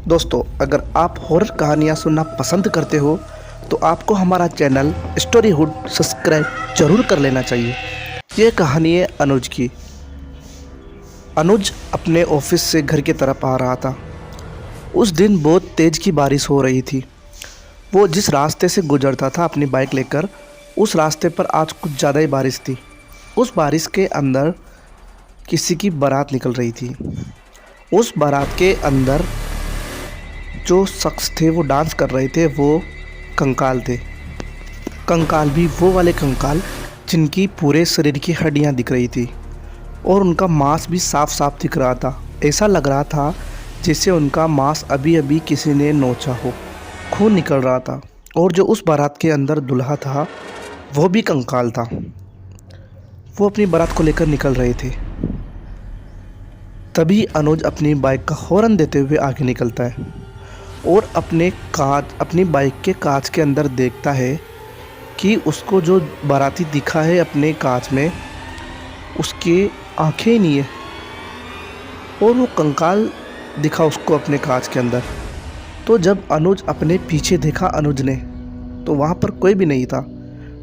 दोस्तों, अगर आप हॉरर कहानियाँ सुनना पसंद करते हो तो आपको हमारा चैनल स्टोरीहुड सब्सक्राइब जरूर कर लेना चाहिए। ये कहानी है अनुज की। अनुज अपने ऑफिस से घर की तरफ आ रहा था। उस दिन बहुत तेज़ की बारिश हो रही थी। वो जिस रास्ते से गुजरता था अपनी बाइक लेकर, उस रास्ते पर आज कुछ ज़्यादा ही बारिश थी। उस बारिश के अंदर किसी की बारात निकल रही थी। उस बारात के अंदर जो शख्स थे वो डांस कर रहे थे, वो कंकाल थे। कंकाल भी वो वाले कंकाल जिनकी पूरे शरीर की हड्डियां दिख रही थी और उनका मांस भी साफ साफ दिख रहा था। ऐसा लग रहा था जैसे उनका मांस अभी अभी किसी ने नोचा हो। खून निकल रहा था और जो उस बारात के अंदर दूल्हा था वो भी कंकाल था। वो अपनी बारात को लेकर निकल रहे थे। तभी अनुज अपनी बाइक का हॉर्न देते हुए आगे निकलता है और अपनी बाइक के कांच के अंदर देखता है कि उसको जो बाराती दिखा है अपने कांच में, उसकी आंखें ही नहीं है और वो कंकाल दिखा उसको अपने कांच के अंदर। तो जब अनुज अपने पीछे देखा अनुज ने, तो वहाँ पर कोई भी नहीं था,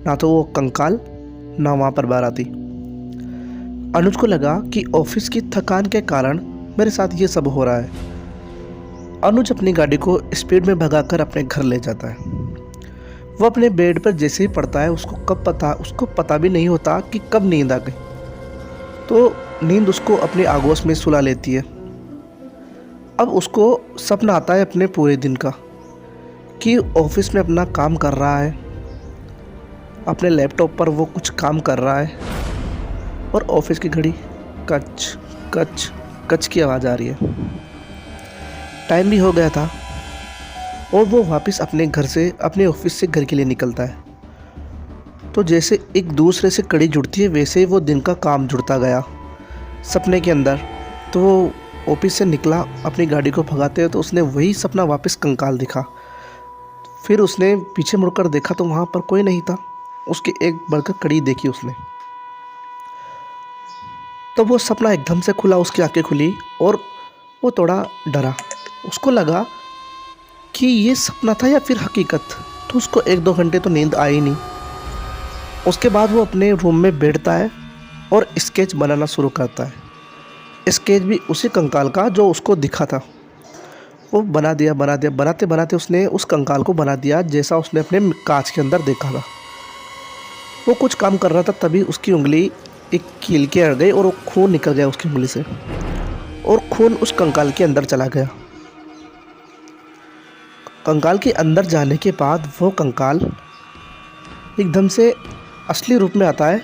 ना तो वो कंकाल ना वहाँ पर बाराती। अनुज को लगा कि ऑफिस की थकान के कारण मेरे साथ ये सब हो रहा है। अनुज अपनी गाड़ी को स्पीड में भगाकर अपने घर ले जाता है। वो अपने बेड पर जैसे ही पड़ता है, उसको पता भी नहीं होता कि कब नींद आ गई। तो नींद उसको अपनी आगोश में सुला लेती है। अब उसको सपना आता है अपने पूरे दिन का, कि ऑफिस में अपना काम कर रहा है, अपने लैपटॉप पर वो कुछ काम कर रहा है और ऑफिस की घड़ी कच कच कच की आवाज़ आ रही है। टाइम भी हो गया था और वो वापस अपने ऑफिस से घर के लिए निकलता है। तो जैसे एक दूसरे से कड़ी जुड़ती है, वैसे ही वो दिन का काम जुड़ता गया सपने के अंदर। तो वो ऑफिस से निकला अपनी गाड़ी को भगाते हुए, तो उसने वही सपना वापस कंकाल दिखा। फिर उसने पीछे मुड़कर देखा तो वहाँ पर कोई नहीं था। उसकी एक बढ़कर कड़ी देखी उसने। तो वो सपना एकदम से खुला, उसकी आंखें खुली और वो थोड़ा डरा। उसको लगा कि ये सपना था या फिर हकीकत। तो उसको 1-2 घंटे तो नींद आई नहीं। उसके बाद वो अपने रूम में बैठता है और स्केच बनाना शुरू करता है। स्केच भी उसी कंकाल का जो उसको दिखा था। वो बना दिया बनाते बनाते उसने उस कंकाल को बना दिया जैसा उसने अपने कांच के अंदर देखा था। वो कुछ काम कर रहा था, तभी उसकी उंगली एक कील के अड़ गई और वो खून निकल गया उसकी उंगली से और खून उस कंकाल के अंदर चला गया। कंकाल के अंदर जाने के बाद वो कंकाल एकदम से असली रूप में आता है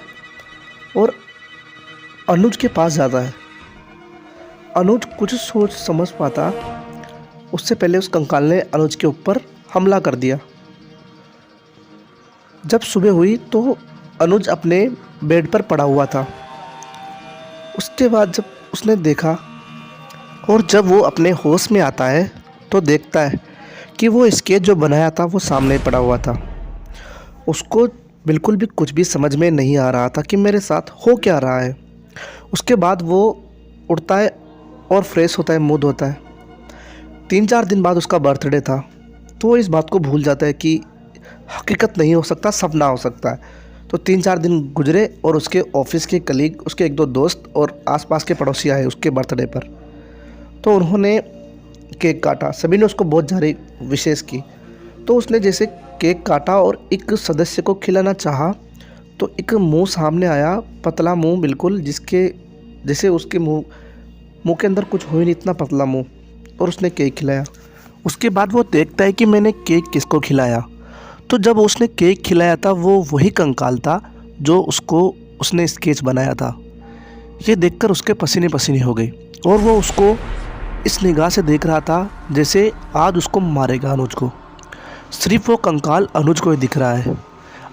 और अनुज के पास जाता है। अनुज कुछ सोच समझ पाता उससे पहले उस कंकाल ने अनुज के ऊपर हमला कर दिया। जब सुबह हुई तो अनुज अपने बेड पर पड़ा हुआ था। उसके बाद जब उसने देखा और जब वो अपने होश में आता है तो देखता है कि वो स्केच जो बनाया था वो सामने पड़ा हुआ था। उसको बिल्कुल भी कुछ भी समझ में नहीं आ रहा था कि मेरे साथ हो क्या रहा है। उसके बाद वो उठता है और फ्रेश होता है, मुंह धोता है। 3-4 दिन बाद उसका बर्थडे था, तो वो इस बात को भूल जाता है कि हकीकत नहीं हो सकता, सपना हो सकता है। तो 3-4 दिन गुजरे और उसके ऑफिस के कलीग, उसके 1-2 दोस्त और आसपास के पड़ोसी आए उसके बर्थडे पर। तो उन्होंने केक काटा। सभी ने उसको बहुत ज़्यादा विशेष की। तो उसने जैसे केक काटा और एक सदस्य को खिलाना चाहा, तो एक मुंह सामने आया, पतला मुंह बिल्कुल, जैसे उसके मुंह के अंदर कुछ हो ही नहीं, इतना पतला मुंह, और उसने केक खिलाया। उसके बाद वो देखता है कि मैंने केक किसको खिलाया। तो जब उसने केक खिलाया था वो वही कंकाल था जो उसने स्केच बनाया था। ये देखकर उसके पसीने पसीने हो गई और वो उसको इस निगाह से देख रहा था जैसे आज उसको मारेगा अनुज को। सिर्फ वो कंकाल अनुज को ही दिख रहा है।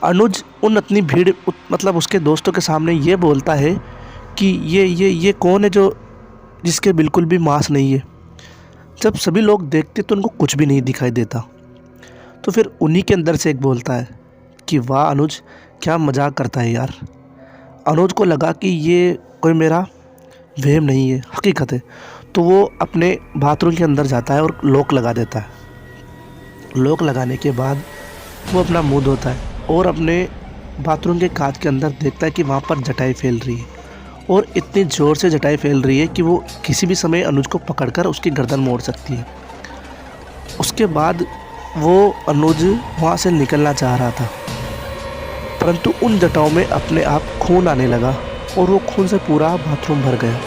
अनुज अपनी भीड़ मतलब उसके दोस्तों के सामने ये बोलता है कि ये कौन है जो जिसके बिल्कुल भी मांस नहीं है। जब सभी लोग देखते तो उनको कुछ भी नहीं दिखाई देता। तो फिर उन्हीं के अंदर से एक बोलता है कि वाह अनुज, क्या मजाक करता है यार। अनुज को लगा कि ये कोई मेरा वहम नहीं है, हकीकत है। तो वो अपने बाथरूम के अंदर जाता है और लॉक लगा देता है। लॉक लगाने के बाद वो अपना मुंह धोता है और अपने बाथरूम के कांच के अंदर देखता है कि वहाँ पर जटाई फैल रही है और इतनी ज़ोर से जटाई फैल रही है कि वो किसी भी समय अनुज को पकड़कर उसकी गर्दन मोड़ सकती है। उसके बाद वो अनुज वहाँ से निकलना चाह रहा था, परंतु उन जटाओं में अपने आप खून आने लगा और वो खून से पूरा बाथरूम भर गया।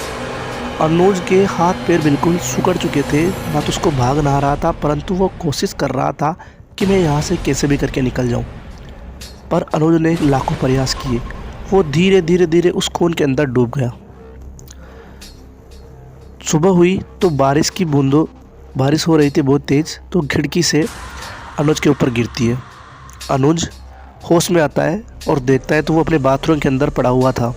अनुज के हाथ पैर बिल्कुल सिकुड़ चुके थे, ना तो उसको भाग ना रहा था, परंतु वो कोशिश कर रहा था कि मैं यहाँ से कैसे भी करके निकल जाऊँ। पर अनुज ने लाखों प्रयास किए, वो धीरे धीरे धीरे उस खून के अंदर डूब गया। सुबह हुई तो बारिश हो रही थी बहुत तेज़, तो खिड़की से अनुज के ऊपर गिरती है। अनुज होश में आता है और देखता है तो वो अपने बाथरूम के अंदर पड़ा हुआ था।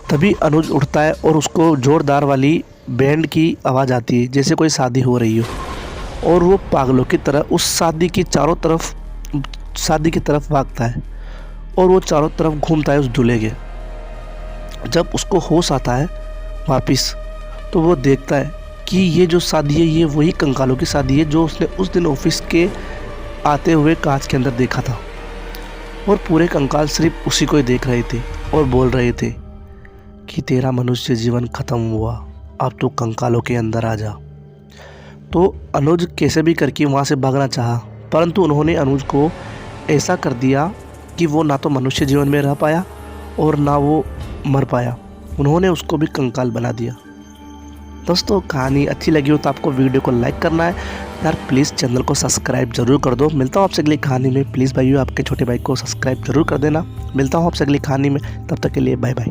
तभी अनुज उठता है और उसको ज़ोरदार वाली बैंड की आवाज़ आती है, जैसे कोई शादी हो रही हो, और वो पागलों की तरह उस शादी की तरफ भागता है और वो चारों तरफ घूमता है उस दूल्हे के। जब उसको होश आता है वापस, तो वो देखता है कि ये जो शादी है ये वही कंकालों की शादी है जो उसने उस दिन ऑफिस के आते हुए कांच के अंदर देखा था। और पूरे कंकाल सिर्फ उसी को ही देख रहे थे और बोल रहे थे कि तेरा मनुष्य जीवन खत्म हुआ, अब तू कंकालों के अंदर आ जा। तो अनुज कैसे भी करके वहाँ से भागना चाहा, परंतु उन्होंने अनुज को ऐसा कर दिया कि वो ना तो मनुष्य जीवन में रह पाया और ना वो मर पाया। उन्होंने उसको भी कंकाल बना दिया। दोस्तों, कहानी अच्छी लगी हो तो आपको वीडियो को लाइक करना है यार, प्लीज़ चैनल को सब्सक्राइब जरूर कर दो। मिलता हूँ आपसे अगली कहानी में। प्लीज़ भाइयों, आपके छोटे भाई को सब्सक्राइब जरूर कर देना। मिलता हूँ आपसे अगली कहानी में, तब तक के लिए बाय बाय।